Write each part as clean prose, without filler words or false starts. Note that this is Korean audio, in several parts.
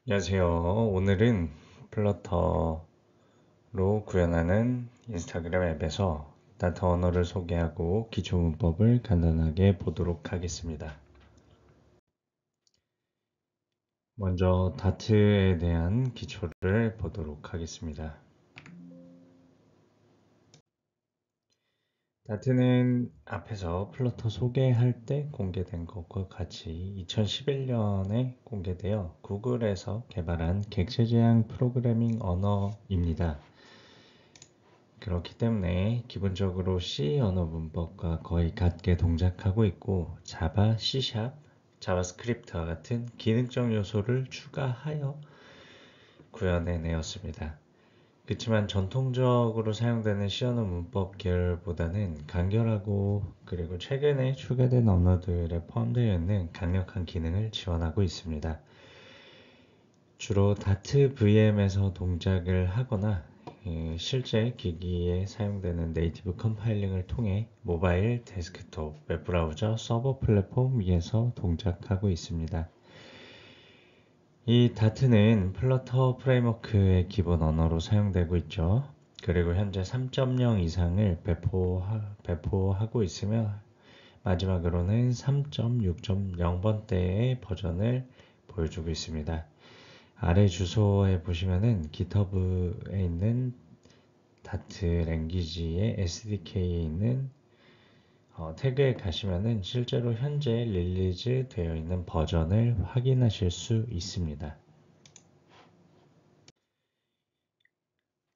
안녕하세요. 오늘은 플러터로 구현하는 인스타그램 앱에서 다트 언어를 소개하고 기초 문법을 간단하게 보도록 하겠습니다. 먼저 다트에 대한 기초를 보도록 하겠습니다. 다트는 앞에서 플러터 소개할 때 공개된 것과 같이 2011년에 공개되어 구글에서 개발한 객체지향 프로그래밍 언어입니다. 그렇기 때문에 기본적으로 C 언어 문법과 거의 같게 동작하고 있고 자바, C#, 자바스크립트와 같은 기능적 요소를 추가하여 구현해내었습니다. 그렇지만 전통적으로 사용되는 C 언어 문법 계열보다는 간결하고 그리고 최근에 추가된 언어들에 포함되어 있는 강력한 기능을 지원하고 있습니다. 주로 다트 VM에서 동작을 하거나 실제 기기에 사용되는 네이티브 컴파일링을 통해 모바일, 데스크톱, 웹브라우저, 서버 플랫폼 위에서 동작하고 있습니다. 이 다트는 플러터 프레임워크의 기본 언어로 사용되고 있죠. 그리고 현재 3.0 이상을 배포하고 있으며 마지막으로는 3.6.0번대의 버전을 보여주고 있습니다. 아래 주소에 보시면은 GitHub에 있는 다트 랭귀지의 SDK에 있는 태그에 가시면은 실제로 현재 릴리즈 되어 있는 버전을 확인하실 수 있습니다.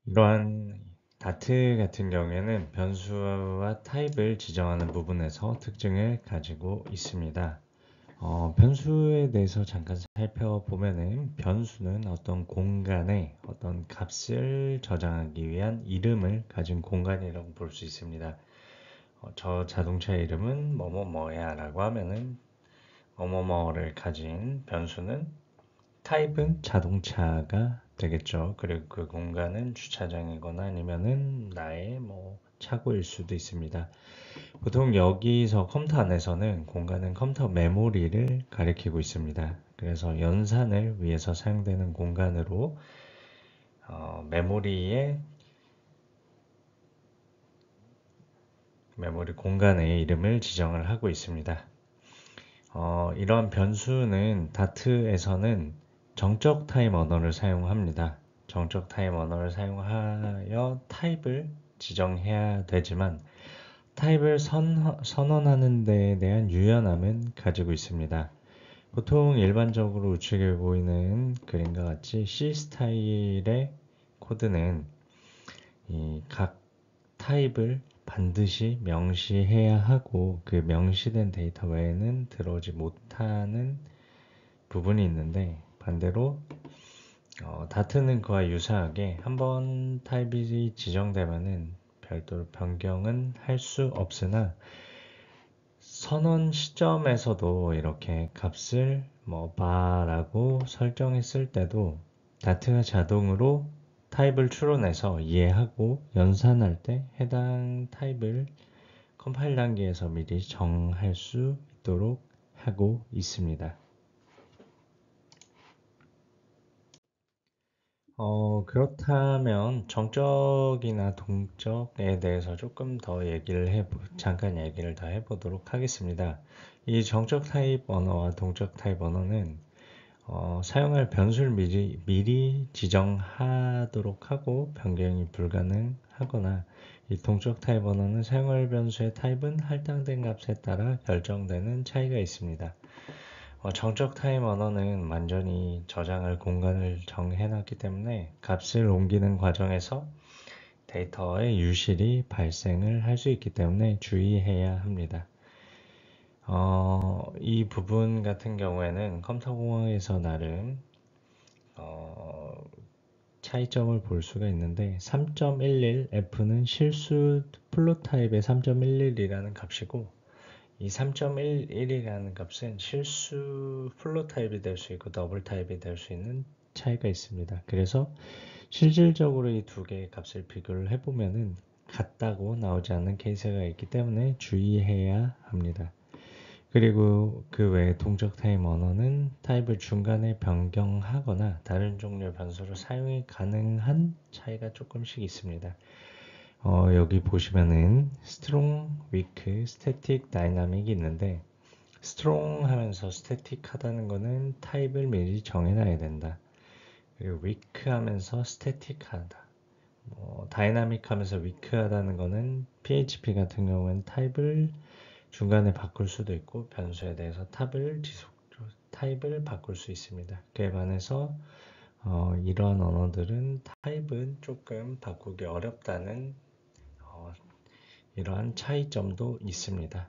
이러한 다트 같은 경우에는 변수와 타입을 지정하는 부분에서 특징을 가지고 있습니다. 변수에 대해서 잠깐 살펴보면은 변수는 어떤 공간에 어떤 값을 저장하기 위한 이름을 가진 공간이라고 볼 수 있습니다. 저 자동차 이름은 뭐뭐뭐야 라고 하면은 뭐뭐뭐를 가진 변수는 타입은 자동차가 되겠죠. 그리고 그 공간은 주차장이거나 아니면은 나의 뭐 차고일 수도 있습니다. 보통 여기서 컴퓨터 안에서는 공간은 컴퓨터 메모리를 가리키고 있습니다. 그래서 연산을 위해서 사용되는 공간으로 메모리 공간의 이름을 지정을 하고 있습니다. 이러한 변수는 다트에서는 정적 타입 언어를 사용합니다. 정적 타입 언어를 사용하여 타입을 지정해야 되지만 타입을 선언하는 데에 대한 유연함은 가지고 있습니다. 보통 일반적으로 우측에 보이는 그림과 같이 C 스타일의 코드는 이 각 타입을 반드시 명시해야 하고 그 명시된 데이터 외에는 들어오지 못하는 부분이 있는데 반대로 다트는 그와 유사하게 한번 타입이 지정되면은 별도로 변경은 할 수 없으나 선언 시점에서도 이렇게 값을 뭐 바라고 설정했을 때도 다트가 자동으로 타입을 추론해서 이해하고 연산할 때 해당 타입을 컴파일 단계에서 미리 정할 수 있도록 하고 있습니다. 그렇다면 정적이나 동적에 대해서 조금 더 잠깐 얘기를 더 해보도록 하겠습니다. 이 정적 타입 언어와 동적 타입 언어는 사용할 변수를 미리 지정하도록 하고 변경이 불가능하거나 이 동적 타입 언어는 사용할 변수의 타입은 할당된 값에 따라 결정되는 차이가 있습니다. 정적 타입 언어는 완전히 저장할 공간을 정해놨기 때문에 값을 옮기는 과정에서 데이터의 유실이 발생을 할 수 있기 때문에 주의해야 합니다. 이 부분 같은 경우에는 컴퓨터 공학에서 나름 차이점을 볼 수가 있는데 3.11F는 실수 플롯 타입의 3.11이라는 값이고 이 3.11이라는 값은 실수 플롯 타입이 될 수 있고 더블 타입이 될 수 있는 차이가 있습니다. 그래서 실질적으로 이 두 개의 값을 비교를 해보면은 같다고 나오지 않는 케이스가 있기 때문에 주의해야 합니다. 그리고 그 외에 동적 타입 언어는 타입을 중간에 변경하거나 다른 종류의 변수로 사용이 가능한 차이가 조금씩 있습니다. 여기 보시면은 strong, weak, static, dynamic이 있는데 strong 하면서 static 하다는 거는 타입을 미리 정해놔야 된다. 그리고 weak 하면서 static 하다. dynamic 하면서 weak 하다는 거는 PHP 같은 경우는 타입을 중간에 바꿀 수도 있고 변수에 대해서 타입을 바꿀 수 있습니다. 그에 반해서 이러한 언어들은 타입은 조금 바꾸기 어렵다는 이러한 차이점도 있습니다.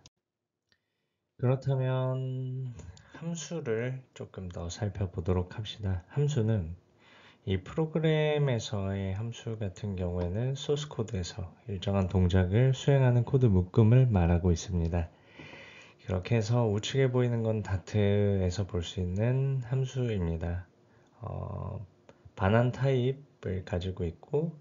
그렇다면 함수를 조금 더 살펴보도록 합시다. 함수는 이 프로그램에서의 함수 같은 경우에는 소스 코드에서 일정한 동작을 수행하는 코드 묶음을 말하고 있습니다. 그렇게 해서 우측에 보이는 건 다트에서 볼 수 있는 함수입니다. 반환 타입을 가지고 있고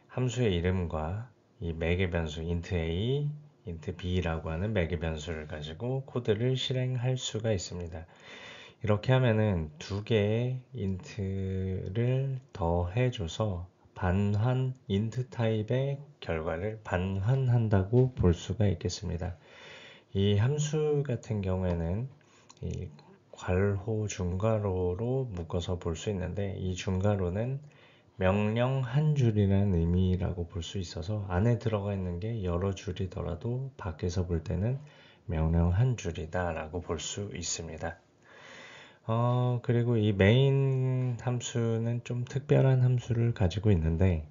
함수의 이름과 이 매개 변수 int a, int b라고 하는 매개 변수를 가지고 코드를 실행할 수가 있습니다. 이렇게 하면은 두 개의 int를 더해줘서 반환 int 타입의 결과를 반환한다고 볼 수가 있겠습니다. 이 함수 같은 경우에는 이 괄호 중괄호로 묶어서 볼 수 있는데 이 중괄호는 명령 한 줄이라는 의미라고 볼 수 있어서 안에 들어가 있는 게 여러 줄이더라도 밖에서 볼 때는 명령 한 줄이다 라고 볼 수 있습니다. 그리고 이 메인 함수는 좀 특별한 함수를 가지고 있는데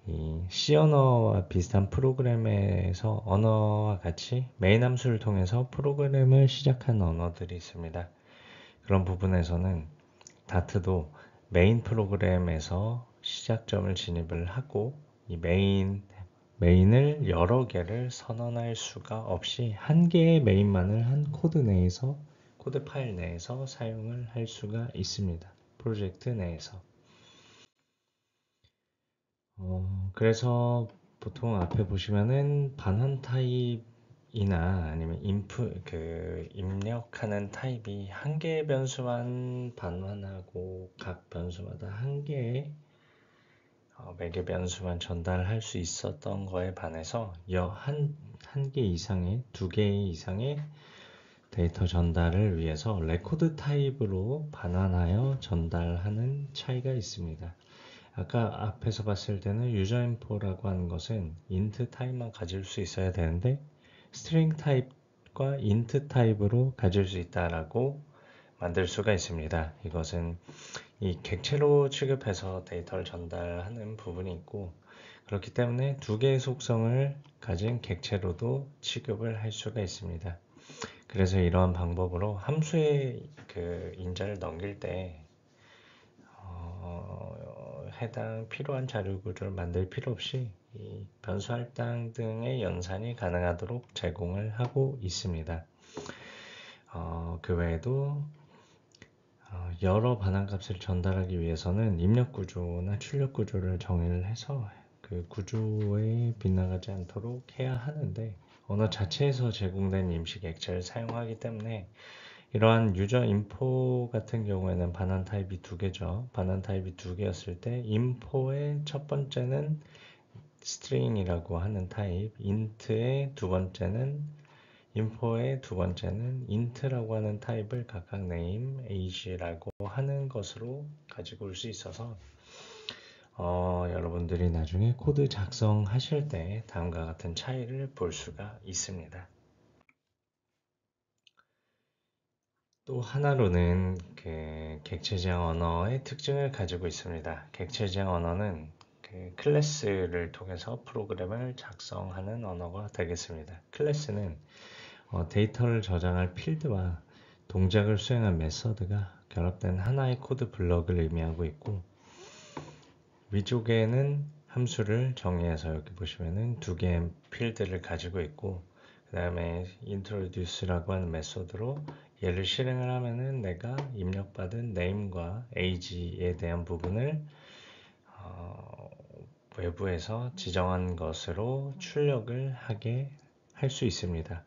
이 C 언어와 비슷한 프로그램에서 언어와 같이 메인 함수를 통해서 프로그램을 시작한 언어들이 있습니다. 그런 부분에서는 다트도 메인 프로그램에서 시작점을 진입을 하고 이 메인을 여러 개를 선언할 수가 없이 한 개의 메인만을 한 코드 파일 내에서 사용을 할 수가 있습니다. 프로젝트 내에서. 그래서 보통 앞에 보시면은 반환 타입이나 아니면 입력하는 타입이 한 개의 변수만 반환하고 각 변수마다 한 개의 매개 변수만 전달할 수 있었던 거에 반해서 한 개 이상의, 두 개 이상의 데이터 전달을 위해서 레코드 타입으로 반환하여 전달하는 차이가 있습니다. 아까 앞에서 봤을 때는 유저 인포라고 하는 것은 int 타입만 가질 수 있어야 되는데 string 타입과 int 타입으로 가질 수 있다라고 만들 수가 있습니다. 이것은 이 객체로 취급해서 데이터를 전달하는 부분이 있고 그렇기 때문에 두 개의 속성을 가진 객체로도 취급을 할 수가 있습니다. 그래서 이러한 방법으로 함수의 그 인자를 넘길 때 해당 필요한 자료 구조를 만들 필요 없이 이 변수 할당 등의 연산이 가능하도록 제공을 하고 있습니다. 그 외에도 여러 반환값을 전달하기 위해서는 입력 구조나 출력 구조를 정의를 해서 그 구조에 빗나가지 않도록 해야 하는데 언어 자체에서 제공된 임시 객체를 사용하기 때문에 이러한 유저 인포 같은 경우에는 반환 타입이 두 개죠. 반환 타입이 두 개였을 때 인포의 첫 번째는 string이라고 하는 타입, int의 두 번째는 인포의 두 번째는 int라고 하는 타입을 각각 name, age라고 하는 것으로 가지고 올 수 있어서 여러분들이 나중에 코드 작성하실 때 다음과 같은 차이를 볼 수가 있습니다. 또 하나로는 그 객체 지향 언어의 특징을 가지고 있습니다. 객체 지향 언어는 그 클래스를 통해서 프로그램을 작성하는 언어가 되겠습니다. 클래스는 데이터를 저장할 필드와 동작을 수행한 메서드가 결합된 하나의 코드 블럭을 의미하고 있고 위쪽에는 함수를 정의해서 여기 보시면은 두 개의 필드를 가지고 있고 그 다음에 introduce라고 하는 메소드로 얘를 실행을 하면은 내가 입력받은 name과 age에 대한 부분을 외부에서 지정한 것으로 출력을 하게 할 수 있습니다.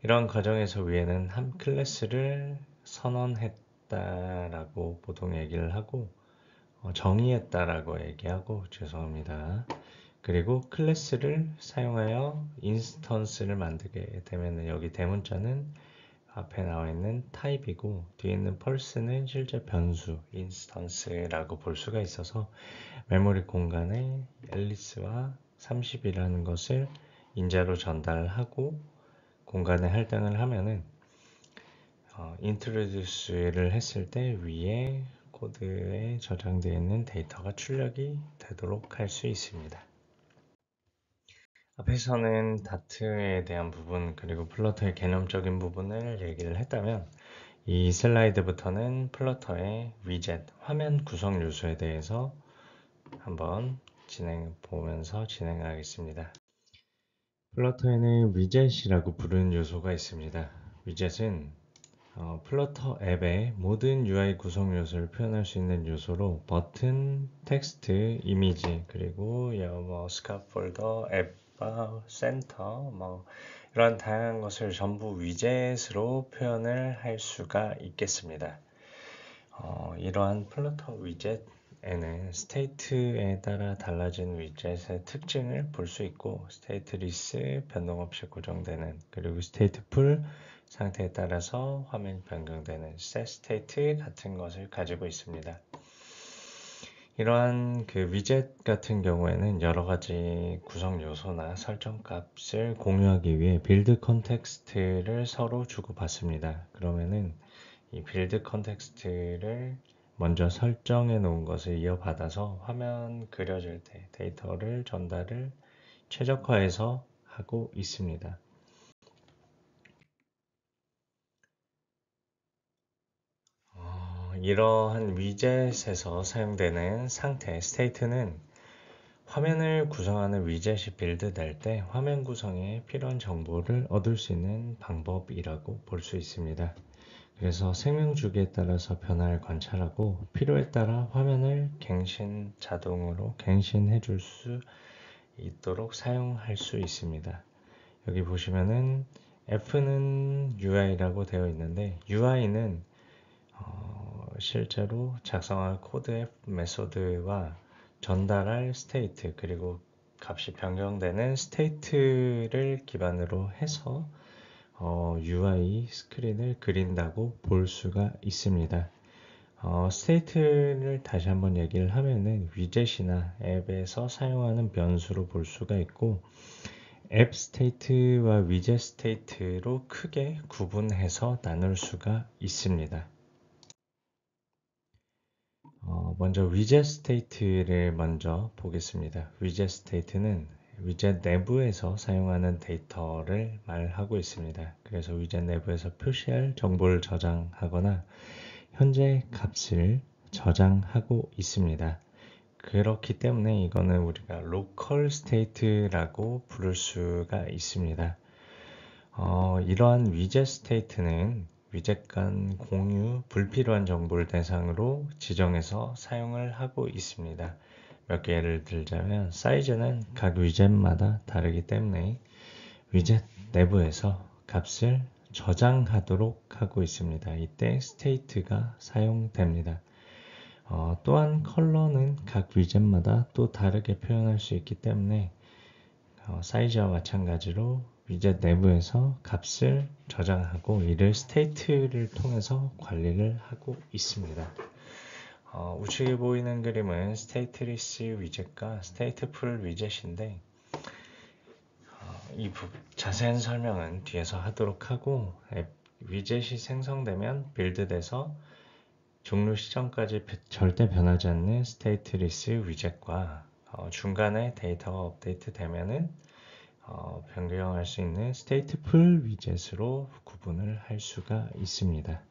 이런 과정에서 위에는 한 클래스를 선언했다라고 보통 얘기를 하고 정의했다라고 얘기하고 죄송합니다. 그리고 클래스를 사용하여 인스턴스를 만들게 되면 여기 대문자는 앞에 나와 있는 타입이고 뒤에 있는 펄스는 실제 변수 인스턴스라고 볼 수가 있어서 메모리 공간에 앨리스와 30이라는 것을 인자로 전달하고 공간에 할당을 하면은 introduce를 했을 때 위에 코드에 저장되어 있는 데이터가 출력이 되도록 할 수 있습니다. 앞에서는 다트에 대한 부분 그리고 플러터의 개념적인 부분을 얘기를 했다면 이 슬라이드부터는 플러터의 위젯, 화면 구성 요소에 대해서 한번 보면서 진행하겠습니다. 플러터에는 위젯이라고 부르는 요소가 있습니다. 위젯은 플러터 앱의 모든 UI 구성 요소를 표현할 수 있는 요소로 버튼, 텍스트, 이미지, 그리고 스카폴더, 앱바, 센터, 이런 다양한 것을 전부 위젯으로 표현을 할 수가 있겠습니다. 이러한 플러터 위젯에는 스테이트에 따라 달라진 위젯의 특징을 볼 수 있고 스테이트리스 변동 없이 고정되는 그리고 스테이트풀 상태에 따라서 화면이 변경되는 setState 같은 것을 가지고 있습니다. 이러한 위젯 같은 경우에는 여러 가지 구성 요소나 설정 값을 공유하기 위해 빌드 컨텍스트를 서로 주고받습니다. 그러면은 이 빌드 컨텍스트를 먼저 설정해 놓은 것을 이어받아서 화면 그려질 때 데이터를 전달을 최적화해서 하고 있습니다. 이러한 위젯에서 사용되는 상태 스테이트는 화면을 구성하는 위젯이 빌드될 때 화면 구성에 필요한 정보를 얻을 수 있는 방법이라고 볼 수 있습니다. 그래서 생명 주기에 따라서 변화를 관찰하고 필요에 따라 화면을 자동으로 갱신해 줄 수 있도록 사용할 수 있습니다. 여기 보시면은 F는 UI라고 되어 있는데 UI는 실제로 작성할 코드의 메소드와 전달할 스테이트 그리고 값이 변경되는 스테이트를 기반으로 해서 UI 스크린을 그린다고 볼 수가 있습니다. 스테이트를 다시 한번 얘기를 하면은 위젯이나 앱에서 사용하는 변수로 볼 수가 있고 앱 스테이트와 위젯 스테이트로 크게 구분해서 나눌 수가 있습니다. 먼저 위젯 스테이트를 먼저 보겠습니다. 위젯 스테이트는 위젯 내부에서 사용하는 데이터를 말하고 있습니다. 그래서 위젯 내부에서 표시할 정보를 저장하거나 현재 값을 저장하고 있습니다. 그렇기 때문에 이거는 우리가 로컬 스테이트라고 부를 수가 있습니다. 이러한 위젯 스테이트는 위젯 간 공유, 불필요한 정보를 대상으로 지정해서 사용을 하고 있습니다. 몇 개 예를 들자면 사이즈는 각 위젯마다 다르기 때문에 위젯 내부에서 값을 저장하도록 하고 있습니다. 이때 state가 사용됩니다. 또한 컬러는 각 위젯마다 또 다르게 표현할 수 있기 때문에 사이즈와 마찬가지로 위젯 내부에서 값을 저장하고 이를 state를 통해서 관리를 하고 있습니다. 우측에 보이는 그림은 stateless 위젯과 stateful 위젯인데 이 자세한 설명은 뒤에서 하도록 하고 위젯이 생성되면 빌드돼서 종료 시점까지 절대 변하지 않는 stateless 위젯과 중간에 데이터가 업데이트 되면은 변경할 수 있는 stateful 위젯으로 구분을 할 수가 있습니다.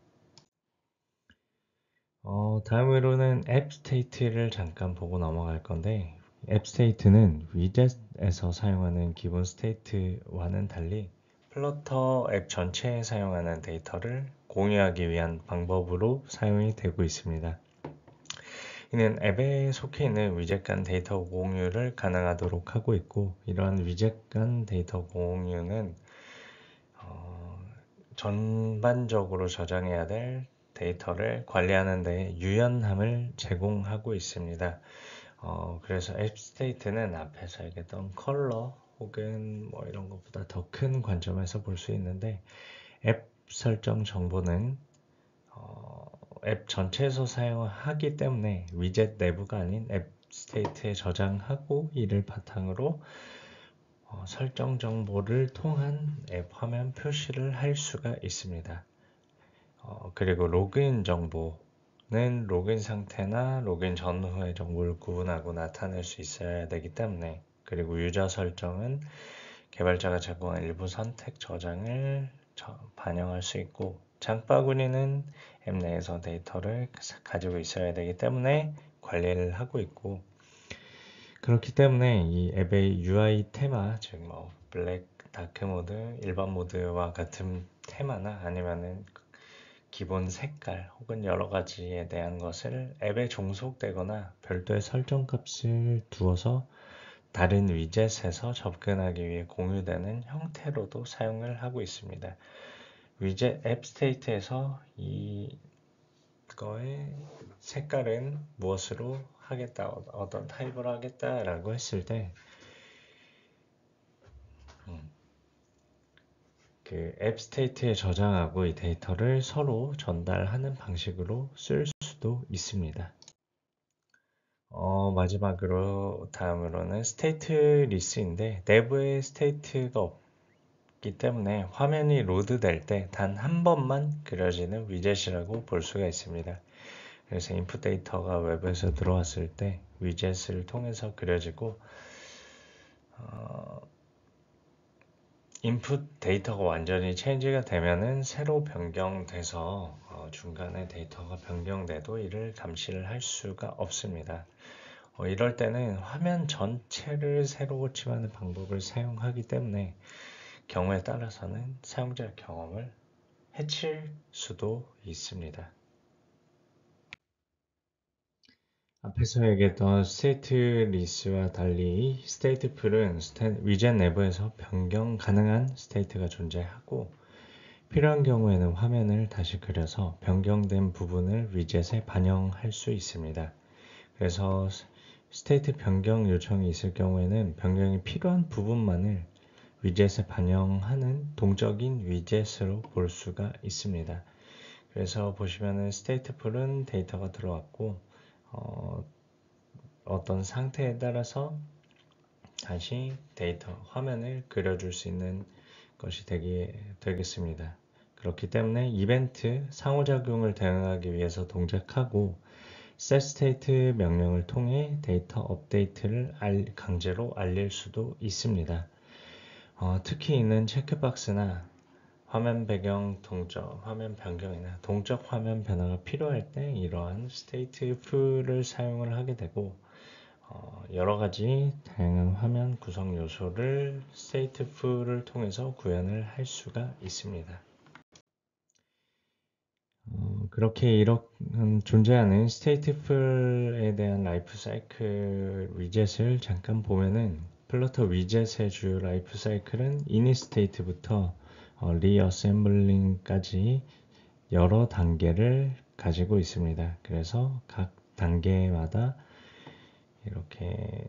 다음으로는 앱 스테이트를 잠깐 보고 넘어갈 건데 앱 스테이트는 위젯에서 사용하는 기본 스테이트와는 달리 플러터 앱 전체에 사용하는 데이터를 공유하기 위한 방법으로 사용이 되고 있습니다. 이는 앱에 속해 있는 위젯 간 데이터 공유를 가능하도록 하고 있고 이러한 위젯 간 데이터 공유는 전반적으로 저장해야 될 데이터를 관리하는 데 유연함을 제공하고 있습니다. 그래서 앱 스테이트는 앞에서 얘기했던 컬러 혹은 뭐 이런 것보다 더 큰 관점에서 볼 수 있는데 앱 설정 정보는 앱 전체에서 사용하기 때문에 위젯 내부가 아닌 앱 스테이트에 저장하고 이를 바탕으로 설정 정보를 통한 앱 화면 표시를 할 수가 있습니다. 그리고 로그인 정보는 로그인 상태나 로그인 전후의 정보를 구분하고 나타낼 수 있어야 되기 때문에, 그리고 유저 설정은 개발자가 제공한 일부 선택 저장을 반영할 수 있고, 장바구니는 앱 내에서 데이터를 가지고 있어야 되기 때문에 관리를 하고 있고, 그렇기 때문에 이 앱의 UI 테마, 즉 뭐 블랙, 다크 모드, 일반 모드와 같은 테마나 아니면은 기본 색깔 혹은 여러 가지에 대한 것을 앱에 종속되거나 별도의 설정 값을 두어서 다른 위젯에서 접근하기 위해 공유되는 형태로도 사용을 하고 있습니다. 위젯 앱 스테이트에서 이거의 색깔은 무엇으로 하겠다, 어떤 타입으로 하겠다라고 했을 때 그 앱 스테이트에 저장하고 이 데이터를 서로 전달하는 방식으로 쓸 수도 있습니다. 마지막으로 다음으로는 스테이트 리스인데, 내부에 스테이트가 없기 때문에 화면이 로드될 때 단 한 번만 그려지는 위젯이라고 볼 수가 있습니다. 그래서 인풋 데이터가 웹에서 들어왔을 때 위젯을 통해서 그려지고, 인풋 데이터가 완전히 체인지가 되면은 새로 변경돼서 중간에 데이터가 변경돼도 이를 감시를 할 수가 없습니다. 이럴 때는 화면 전체를 새로 고침하는 방법을 사용하기 때문에 경우에 따라서는 사용자 경험을 해칠 수도 있습니다. 앞에서 얘기했던 스테이트 리스와 달리 스테이트 풀은 위젯 내부에서 변경 가능한 스테이트가 존재하고, 필요한 경우에는 화면을 다시 그려서 변경된 부분을 위젯에 반영할 수 있습니다. 그래서 스테이트 변경 요청이 있을 경우에는 변경이 필요한 부분만을 위젯에 반영하는 동적인 위젯으로 볼 수가 있습니다. 그래서 보시면은 스테이트 풀은 데이터가 들어왔고 어떤 상태에 따라서 다시 데이터 화면을 그려줄 수 있는 것이 되겠습니다. 그렇기 때문에 이벤트 상호작용을 대응하기 위해서 동작하고 setState 명령을 통해 데이터 업데이트를 강제로 알릴 수도 있습니다. 특히 있는 체크박스나 화면 배경 동적, 화면 변경이나 동적 화면 변화가 필요할 때 이러한 스테이트 풀을 사용을 하게 되고, 여러 가지 다양한 화면 구성 요소를 스테이트 풀을 통해서 구현을 할 수가 있습니다. 그렇게 이런 존재하는 스테이트풀에 대한 라이프 사이클 위젯을 잠깐 보면은, 플러터 위젯의 주요 라이프 사이클은 이닛 스테이트부터 리어셈블링까지 여러 단계를 가지고 있습니다. 그래서 각 단계마다 이렇게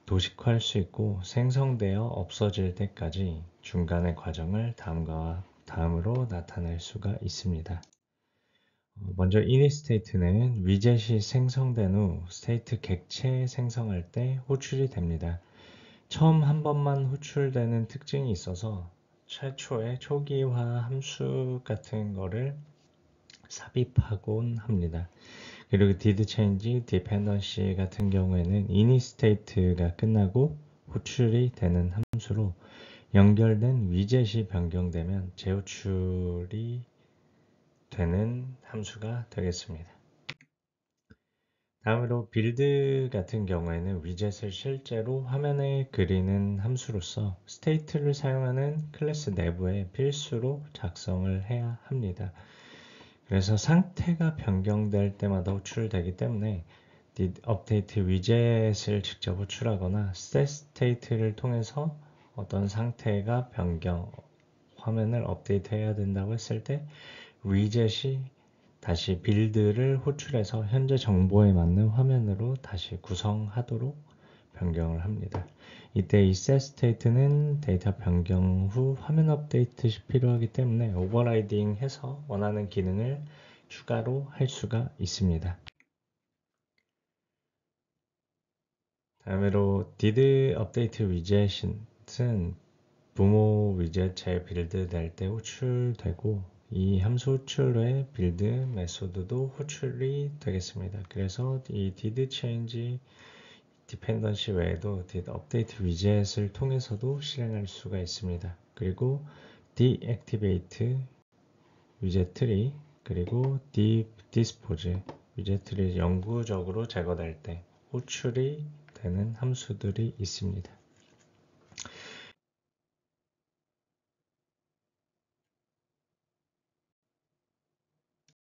도식화할 수 있고, 생성되어 없어질 때까지 중간의 과정을 다음과 다음으로 나타낼 수가 있습니다. 먼저 init state는 위젯이 생성된 후 스테이트 객체 생성할 때 호출이 됩니다. 처음 한 번만 호출되는 특징이 있어서 최초의 초기화 함수 같은 거를 삽입하곤 합니다. 그리고 did change dependency 같은 경우에는 init state가 끝나고 호출이 되는 함수로, 연결된 위젯이 변경되면 재호출이 되는 함수가 되겠습니다. 다음으로 빌드 같은 경우에는 위젯을 실제로 화면에 그리는 함수로서 스테이트를 사용하는 클래스 내부에 필수로 작성을 해야 합니다. 그래서 상태가 변경될 때마다 호출되기 때문에 did update 위젯을 직접 호출하거나 set state를 통해서 어떤 상태가 화면을 업데이트 해야 된다고 했을 때 위젯이 다시 빌드를 호출해서 현재 정보에 맞는 화면으로 다시 구성하도록 변경을 합니다. 이때 이 setState는 데이터 변경 후 화면 업데이트 시 필요하기 때문에 오버라이딩 해서 원하는 기능을 추가로 할 수가 있습니다. 다음으로 did update widget은 부모 위젯 재빌드 될 때 호출되고 이 함수 호출의 빌드 메소드도 호출이 되겠습니다. 그래서 이 did change 디펜던시 외에도 did update widget을 통해서도 실행할 수가 있습니다. 그리고 deactivate widget tree 그리고 dispose widget tree 영구적으로 제거될 때 호출이 되는 함수들이 있습니다.